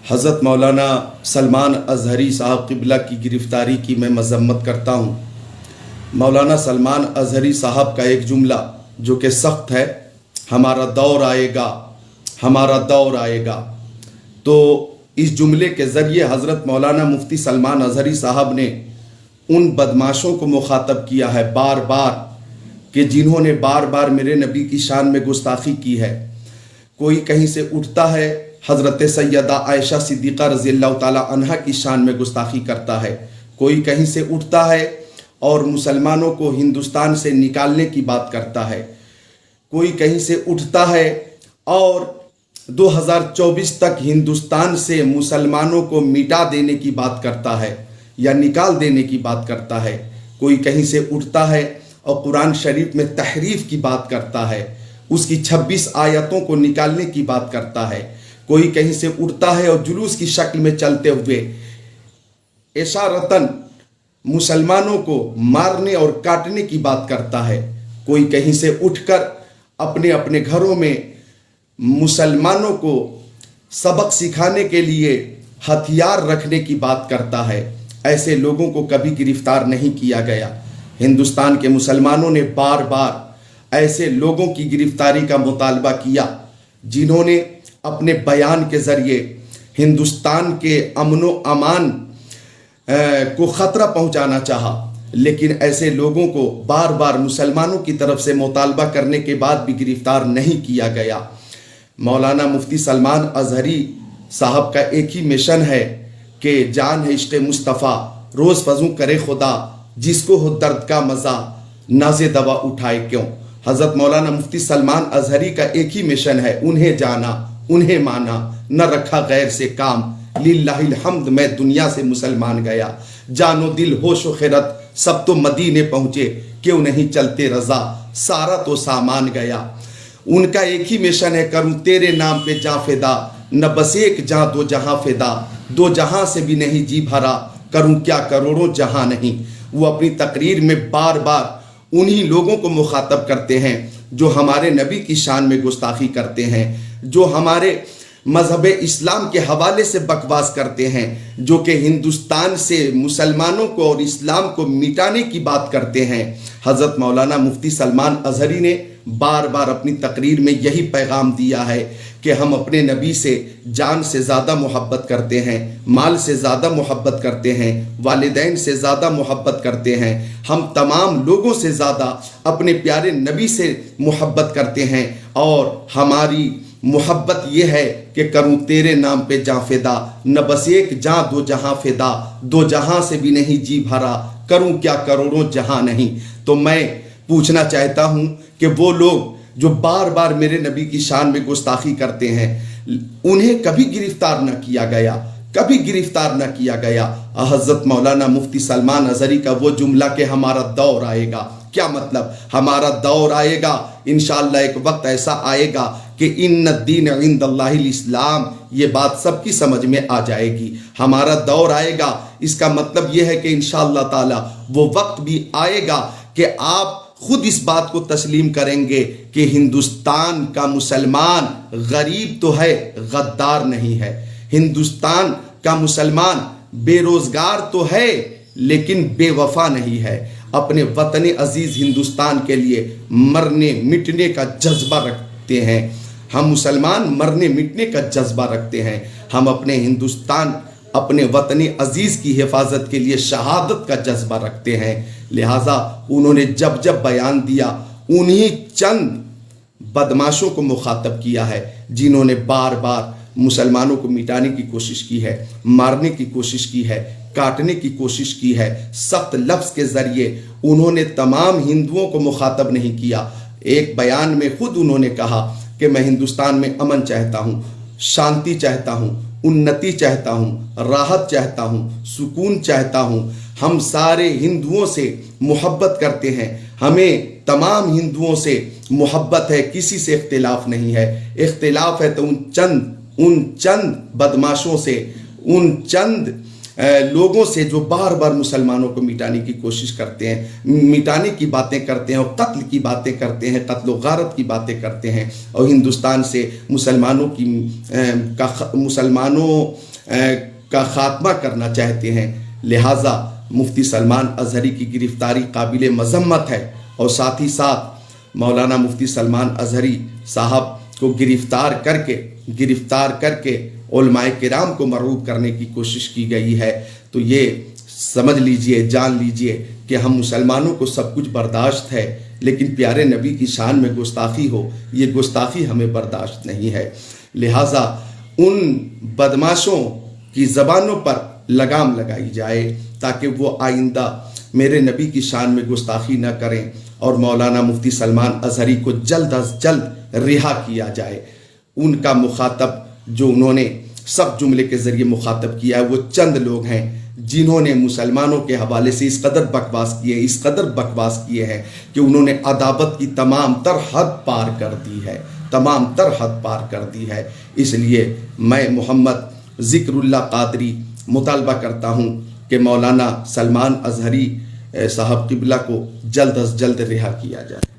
حضرت مولانا سلمان اظہری صاحب قبلہ کی گرفتاری کی میں مذمت کرتا ہوں۔ مولانا سلمان اظہری صاحب کا ایک جملہ جو کہ سخت ہے، ہمارا دور آئے گا، ہمارا دور آئے گا، تو اس جملے کے ذریعے حضرت مولانا مفتی سلمان اظہری صاحب نے ان بدماشوں کو مخاطب کیا ہے بار بار کہ جنہوں نے بار بار میرے نبی کی شان میں گستاخی کی ہے۔ کوئی کہیں سے اٹھتا ہے حضرت سیدہ عائشہ صدیقہ رضی اللہ تعالی عنہا کی شان میں گستاخی کرتا ہے، کوئی کہیں سے اٹھتا ہے اور مسلمانوں کو ہندوستان سے نکالنے کی بات کرتا ہے، کوئی کہیں سے اٹھتا ہے اور 2024 تک ہندوستان سے مسلمانوں کو مٹا دینے کی بات کرتا ہے یا نکال دینے کی بات کرتا ہے، کوئی کہیں سے اٹھتا ہے اور قرآن شریف میں تحریف کی بات کرتا ہے، اس کی 26 آیتوں کو نکالنے کی بات کرتا ہے، کوئی کہیں سے اٹھتا ہے اور جلوس کی شکل میں چلتے ہوئے اشارتاً مسلمانوں کو مارنے اور کاٹنے کی بات کرتا ہے، کوئی کہیں سے اٹھ کر اپنے اپنے گھروں میں مسلمانوں کو سبق سکھانے کے لیے ہتھیار رکھنے کی بات کرتا ہے۔ ایسے لوگوں کو کبھی گرفتار نہیں کیا گیا۔ ہندوستان کے مسلمانوں نے بار بار ایسے لوگوں کی گرفتاری کا مطالبہ کیا جنہوں نے اپنے بیان کے ذریعے ہندوستان کے امن و امان کو خطرہ پہنچانا چاہا، لیکن ایسے لوگوں کو بار بار مسلمانوں کی طرف سے مطالبہ کرنے کے بعد بھی گرفتار نہیں کیا گیا۔ مولانا مفتی سلمان اظہری صاحب کا ایک ہی مشن ہے کہ جان ہے عشق مصطفیٰ، روز فضوں کرے خدا، جس کو ہو درد کا مزہ ناز دوا اٹھائے کیوں۔ حضرت مولانا مفتی سلمان اظہری کا ایک ہی مشن ہے، انہیں جانا، انہیں مانا، نہ رکھا غیر سے کام، للہ الحمد میں دنیا سے مسلمان گیا، جان و دل ہوش و خیرت سب تو مدینے پہنچے، کیوں نہیں چلتے رضا، سارا تو سامان گیا۔ ان کا ایک ہی مشن ہے، کروں تیرے نام پہ جاں فدا، نہ بس ایک جاں دو جہاں فدا، دو جہاں سے بھی نہیں جی بھرا، کروں کیا کروڑوں جہاں نہیں۔ وہ اپنی تقریر میں بار بار انہی لوگوں کو مخاطب کرتے ہیں جو ہمارے نبی کی شان میں گستاخی کرتے ہیں، جو ہمارے مذہب اسلام کے حوالے سے بکواس کرتے ہیں، جو کہ ہندوستان سے مسلمانوں کو اور اسلام کو مٹانے کی بات کرتے ہیں۔ حضرت مولانا مفتی سلمان اظہری نے بار بار اپنی تقریر میں یہی پیغام دیا ہے کہ ہم اپنے نبی سے جان سے زیادہ محبت کرتے ہیں، مال سے زیادہ محبت کرتے ہیں، والدین سے زیادہ محبت کرتے ہیں، ہم تمام لوگوں سے زیادہ اپنے پیارے نبی سے محبت کرتے ہیں، اور ہماری محبت یہ ہے کہ کروں تیرے نام پہ جاں فدا، نہ بس ایک جاں دو جہاں فدا، دو جہاں سے بھی نہیں جی بھرا، کروں کیا کروڑوں جہاں نہیں۔ تو میں پوچھنا چاہتا ہوں کہ وہ لوگ جو بار بار میرے نبی کی شان میں گستاخی کرتے ہیں، انہیں کبھی گرفتار نہ کیا گیا، کبھی گرفتار نہ کیا گیا۔ حضرت مولانا مفتی سلمان اظہری کا وہ جملہ کہ ہمارا دور آئے گا، کیا مطلب؟ ہمارا دور آئے گا، انشاءاللہ ایک وقت ایسا آئے گا کہ ان الدین عند اللہ الاسلام، یہ بات سب کی سمجھ میں آ جائے گی۔ ہمارا دور آئے گا، اس کا مطلب یہ ہے کہ انشاءاللہ تعالی وہ وقت بھی آئے گا کہ آپ خود اس بات کو تسلیم کریں گے کہ ہندوستان کا مسلمان غریب تو ہے، غدار نہیں ہے۔ ہندوستان کا مسلمان بے روزگار تو ہے لیکن بے وفا نہیں ہے، اپنے وطن عزیز ہندوستان کے لیے مرنے مٹنے کا جذبہ رکھتے ہیں۔ ہم مسلمان مرنے مٹنے کا جذبہ رکھتے ہیں، ہم اپنے ہندوستان، اپنے وطن عزیز کی حفاظت کے لیے شہادت کا جذبہ رکھتے ہیں۔ لہٰذا انہوں نے جب جب بیان دیا انہی چند بدماشوں کو مخاطب کیا ہے جنہوں نے بار بار مسلمانوں کو مٹانے کی کوشش کی ہے، مارنے کی کوشش کی ہے، کاٹنے کی کوشش کی ہے۔ سخت لفظ کے ذریعے انہوں نے تمام ہندوؤں کو مخاطب نہیں کیا۔ ایک بیان میں خود انہوں نے کہا کہ میں ہندوستان میں امن چاہتا ہوں، شانتی چاہتا ہوں، انتی چاہتا ہوں، راحت چاہتا ہوں، سکون چاہتا ہوں۔ ہم سارے ہندوؤں سے محبت کرتے ہیں، ہمیں تمام ہندوؤں سے محبت ہے، کسی سے اختلاف نہیں ہے۔ اختلاف ہے تو ان چند بدماشوں سے، ان چند لوگوں سے جو بار بار مسلمانوں کو مٹانے کی کوشش کرتے ہیں، مٹانے کی باتیں کرتے ہیں اور قتل کی باتیں کرتے ہیں، قتل و غارت کی باتیں کرتے ہیں اور ہندوستان سے مسلمانوں کا خاتمہ کرنا چاہتے ہیں۔ لہٰذا مفتی سلمان اظہری کی گرفتاری قابل مذمت ہے، اور ساتھ ہی ساتھ مولانا مفتی سلمان اظہری صاحب کو گرفتار کر کے علماء کرام کو مرعوب کرنے کی کوشش کی گئی ہے۔ تو یہ سمجھ لیجئے، جان لیجئے کہ ہم مسلمانوں کو سب کچھ برداشت ہے، لیکن پیارے نبی کی شان میں گستاخی ہو، یہ گستاخی ہمیں برداشت نہیں ہے۔ لہٰذا ان بدماشوں کی زبانوں پر لگام لگائی جائے تاکہ وہ آئندہ میرے نبی کی شان میں گستاخی نہ کریں، اور مولانا مفتی سلمان اظہری کو جلد از جلد رہا کیا جائے۔ ان کا مخاطب جو انہوں نے سب جملے کے ذریعے مخاطب کیا ہے وہ چند لوگ ہیں جنہوں نے مسلمانوں کے حوالے سے اس قدر بکواس کیے ہیں کہ انہوں نے عداوت کی تمام تر حد پار کر دی ہے۔ اس لیے میں محمد ذکر اللہ قادری مطالبہ کرتا ہوں کہ مولانا سلمان اظہری صاحب قبلہ کو جلد از جلد رہا کیا جائے۔